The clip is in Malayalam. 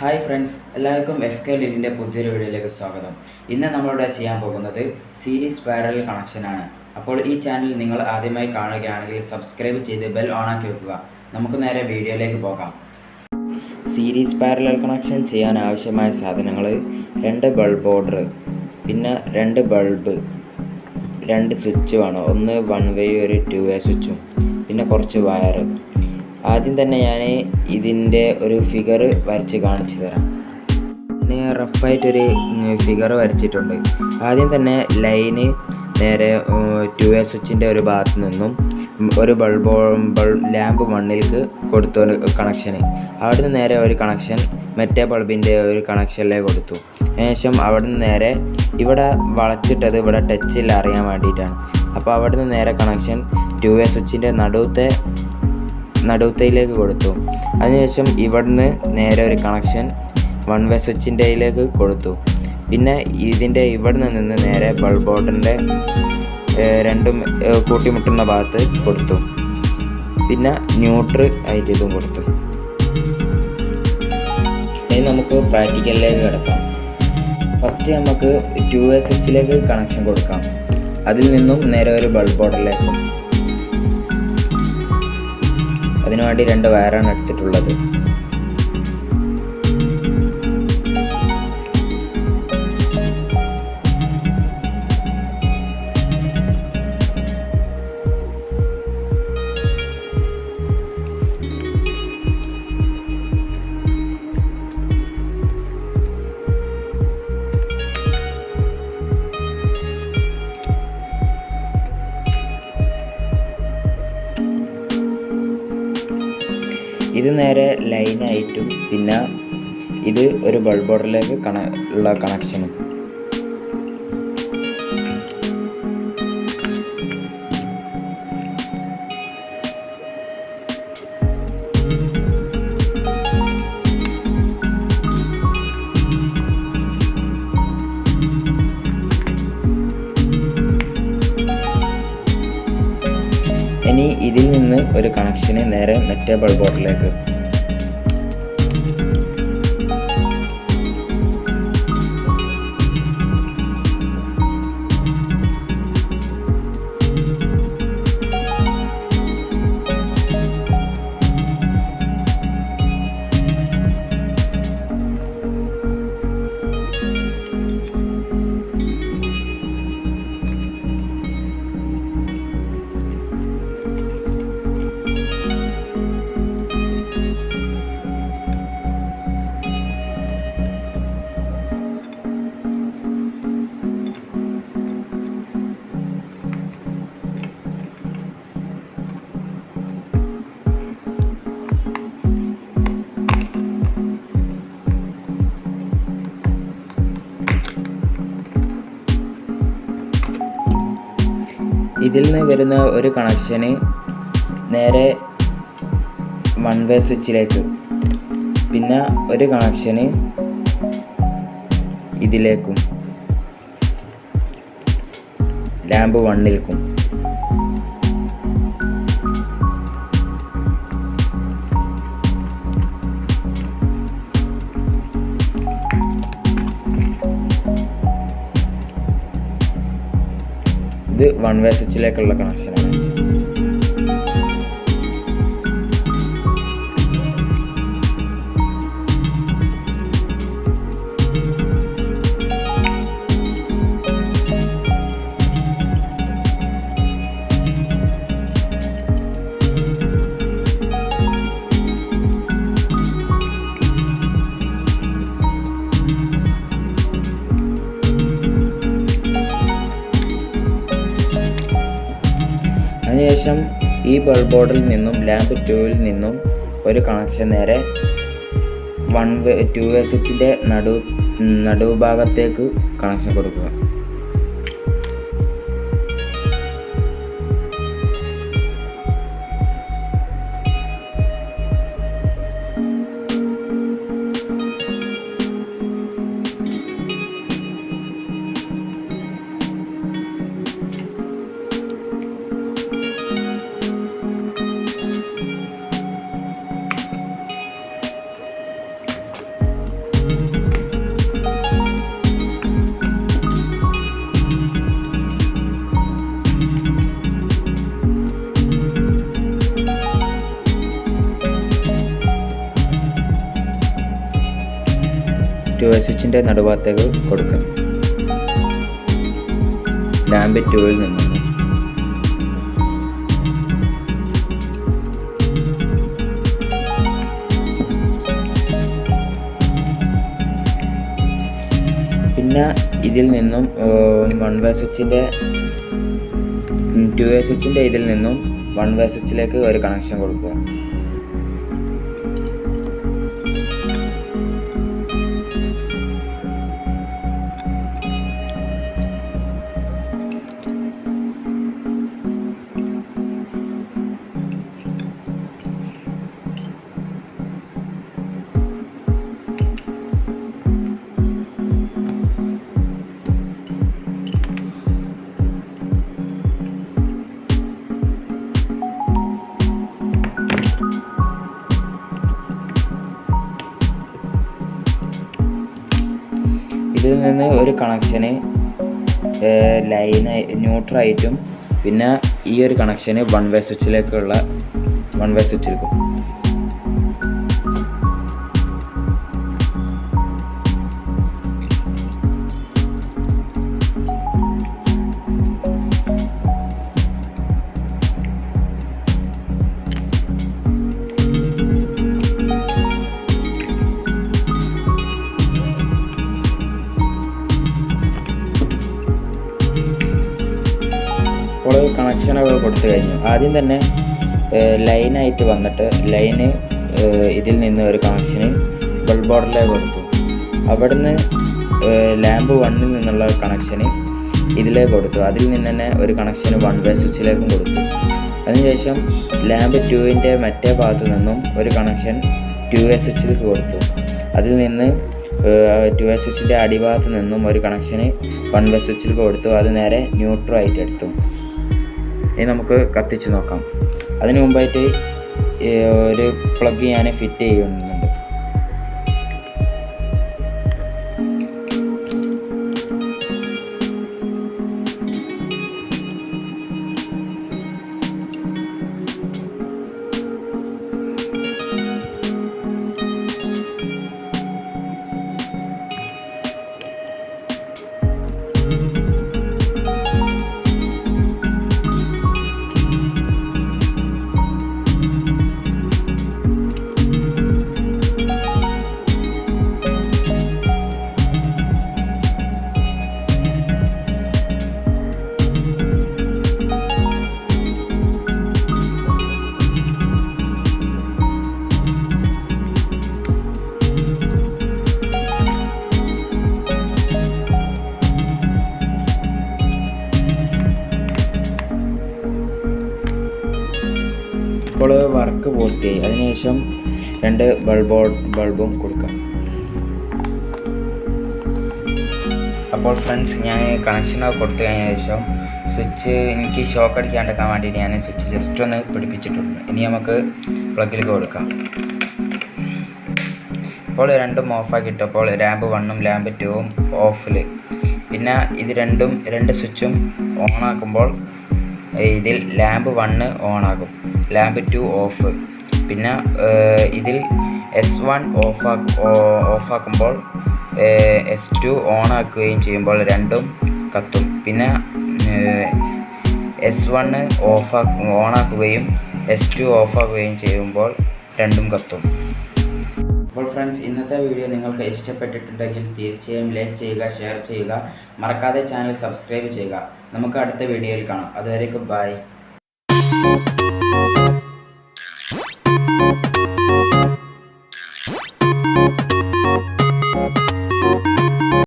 ഹായ് ഫ്രണ്ട്സ്, എല്ലാവർക്കും എൽ.ഇ.ഡിൻ്റെ പുതിയൊരു വീഡിയോയിലേക്ക് സ്വാഗതം. ഇന്ന് നമ്മളിവിടെ ചെയ്യാൻ പോകുന്നത് സീരീസ് പാരലൽ കണക്ഷനാണ്. അപ്പോൾ ഈ ചാനൽ നിങ്ങൾ ആദ്യമായി കാണുകയാണെങ്കിൽ സബ്സ്ക്രൈബ് ചെയ്ത് ബെൽ ഓണാക്കി വെക്കുക. നമുക്ക് നേരെ വീഡിയോയിലേക്ക് പോകാം. സീരീസ് പാരലൽ കണക്ഷൻ ചെയ്യാൻ ആവശ്യമായ സാധനങ്ങൾ: 2 ബൾബ് ഓർഡർ, പിന്നെ 2 ബൾബ്, 2 സ്വിച്ച് വേണം, ഒന്ന് 1 വേ ഒരു 2 വേ സ്വിച്ചും, പിന്നെ കുറച്ച് വയർ. ആദ്യം തന്നെ ഞാൻ ഇതിൻ്റെ ഒരു ഫിഗർ വരച്ച് കാണിച്ചു തരാം. ഞാൻ റഫായിട്ടൊരു ഫിഗർ വരച്ചിട്ടുണ്ട്. ആദ്യം തന്നെ ലൈന് നേരെ 2 വേ സ്വിച്ചിൻ്റെ ഒരു ഭാഗത്ത് നിന്നും ഒരു ലാമ്പ് 1ലേക്ക് കൊടുത്തു ഒരു കണക്ഷന്. അവിടുന്ന് നേരെ ഒരു കണക്ഷൻ മറ്റേ ബൾബിൻ്റെ ഒരു കണക്ഷനിലേക്ക് കൊടുത്തു. ശേഷം അവിടുന്ന് നേരെ ഇവിടെ വളച്ചിട്ടത് ഇവിടെ ടച്ചിൽ അറിയാൻ വേണ്ടിയിട്ടാണ്. അപ്പോൾ അവിടുന്ന് നേരെ കണക്ഷൻ 2 വേ സ്വിച്ചിൻ്റെ നടുവത്തേയിലേക്ക് കൊടുത്തു. അതിനുശേഷം ഇവിടുന്ന് നേരെ ഒരു കണക്ഷൻ 1 വേ സ്വിച്ചിൻ്റെയിലേക്ക് കൊടുത്തു. പിന്നെ ഇതിൻ്റെ ഇവിടുന്ന് നിന്ന് നേരെ ബൾബ് ഓർഡറിൻ്റെ രണ്ടും കൂട്ടിമുട്ടുന്ന ഭാഗത്ത് കൊടുത്തു. പിന്നെ ന്യൂട്രൽ ആയിട്ട് ഇതും കൊടുത്തു. ഇനി നമുക്ക് പ്രാക്ടിക്കലിലേക്ക് കിടക്കാം. ഫസ്റ്റ് നമുക്ക് 2 വേ സ്വിച്ചിലേക്ക് കണക്ഷൻ കൊടുക്കാം. അതിൽ നിന്നും നേരെ ഒരു ബൾബ് ഓർഡറിലേക്കും. അതിനുവേണ്ടി 2 വയറാണ് എടുത്തിട്ടുള്ളത്. ഇത് നേരെ ലൈനായിട്ടും പിന്നെ ഇത് ഒരു ബൾബ് ഓർഡറിലേക്ക് ഉള്ള കണക്ഷനും. ഇനി ഇതിൽ നിന്ന് ഒരു കണക്ഷന് നേരെ മറ്റേ ബൾബ് ഓർഡറിലേക്ക്. ഇതിൽ നിന്ന് വരുന്ന ഒരു കണക്ഷന് നേരെ 1 വേ സ്വിച്ചിലേക്ക്, പിന്നെ ഒരു കണക്ഷന് ഇതിലേക്കും ലാമ്പ് 1ലേക്കും. ഇത് 1 വേ സ്വിച്ചിലേക്കുള്ള കണക്ഷനാണ്. അതിനുശേഷം ഈ ബൾബ് ബോർഡിൽ നിന്നും ലാമ്പ് 2ൽ നിന്നും ഒരു കണക്ഷൻ നേരെ 2 വേ സ്വിച്ചിൻ്റെ നടുഭാഗത്തേക്ക് കണക്ഷൻ കൊടുക്കുക. സ്വിച്ചിൻ്റെ നടുഭാഗത്തേക്ക് കൊടുക്കുക. ലാമ്പ് 2-ൽ നിന്നും പിന്നെ ഇതിൽ നിന്നും 1-വേ സ്വിച്ചിൻ്റെ 2-വേ സ്വിച്ചിൻ്റെ ഇതിൽ നിന്നും 1-വേ സ്വിച്ചിലേക്ക് ഒരു കണക്ഷൻ കൊടുക്കുക. ഇതിൽ നിന്ന് ഒരു കണക്ഷന് ന്യൂട്രലായിട്ടും പിന്നെ ഈ ഒരു കണക്ഷന് 1-വേ സ്വിച്ചിലേക്കും ഇപ്പോൾ കണക്ഷനൊക്കെ കൊടുത്തു കഴിഞ്ഞു. ആദ്യം തന്നെ ലൈനായിട്ട് വന്നിട്ട് ഇതിൽ നിന്ന് ഒരു കണക്ഷന് ബൾബ് ബോർഡിലേക്ക് കൊടുത്തു. അവിടുന്ന് ലാമ്പ് 1-ൽ നിന്നുള്ള കണക്ഷന് ഇതിലേക്ക് കൊടുത്തു. അതിൽ നിന്ന് തന്നെ ഒരു കണക്ഷന് 1-വേ സ്വിച്ചിലേക്കും കൊടുത്തു. അതിനുശേഷം ലാമ്പ് 2-ൻ്റെ മറ്റേ ഭാഗത്തു നിന്നും ഒരു കണക്ഷൻ 2-വേ സ്വിച്ചിലേക്ക് കൊടുത്തു. അതിൽ നിന്ന് 2-വേ സ്വിച്ചിൻ്റെ അടിഭാഗത്ത് നിന്നും ഒരു കണക്ഷന് 1-വേ സ്വിച്ചിലേക്ക് കൊടുത്തു. അത് നേരെ ന്യൂട്രലായിട്ട് എടുത്തു. ഇനി നമുക്ക് കത്തിച്ച് നോക്കാം. അതിന് മുമ്പായിട്ട് ഒരു പ്ലഗ് ഞാൻ ഫിറ്റ് ചെയ്യുന്നുണ്ട്. ഇപ്പോൾ വർക്ക് പൂർത്തിയായി. അതിനുശേഷം 2 ബൾബും കൊടുക്കാം. അപ്പോൾ ഫ്രണ്ട്സ്, ഞാൻ കണക്ഷനൊക്കെ കൊടുത്തു കഴിഞ്ഞ ശേഷം സ്വിച്ച് എനിക്ക് ഷോക്ക് അടിക്കാണ്ടിരിക്കാൻ വേണ്ടി ഞാൻ സ്വിച്ച് ജസ്റ്റ് ഒന്ന് പിടിപ്പിച്ചിട്ടുണ്ട്. ഇനി നമുക്ക് പ്ലഗിലേക്ക് കൊടുക്കാം. ഇപ്പോൾ 2ഉം ഓഫാക്കിയിട്ടപ്പോൾ ലാമ്പ് 1-ഉം ലാമ്പ് 2-ഉം ഓഫിൽ. പിന്നെ ഇത് 2 സ്വിച്ചും ഓണാക്കുമ്പോൾ ഇതിൽ ലാമ്പ് 1 ഓണാകും, ലാമ്പ് 2 ഓഫ്. പിന്നെ ഇതിൽ S1 ഓഫാക്കുമ്പോൾ S2 ഓണാക്കുകയും ചെയ്യുമ്പോൾ രണ്ടും കത്തും. പിന്നെ S1 ഓണാക്കുകയും S2 ഓഫാക്കുകയും ചെയ്യുമ്പോൾ രണ്ടും കത്തും. അപ്പോൾ ഫ്രണ്ട്സ്, ഇന്നത്തെ വീഡിയോ നിങ്ങൾക്ക് ഇഷ്ടപ്പെട്ടിട്ടുണ്ടെങ്കിൽ തീർച്ചയായും ലൈക്ക് ചെയ്യുക, ഷെയർ ചെയ്യുക, മറക്കാതെ ചാനൽ സബ്സ്ക്രൈബ് ചെയ്യുക. നമുക്ക് അടുത്ത വീഡിയോയിൽ കാണാം. അതുവരേക്കും ബൈ.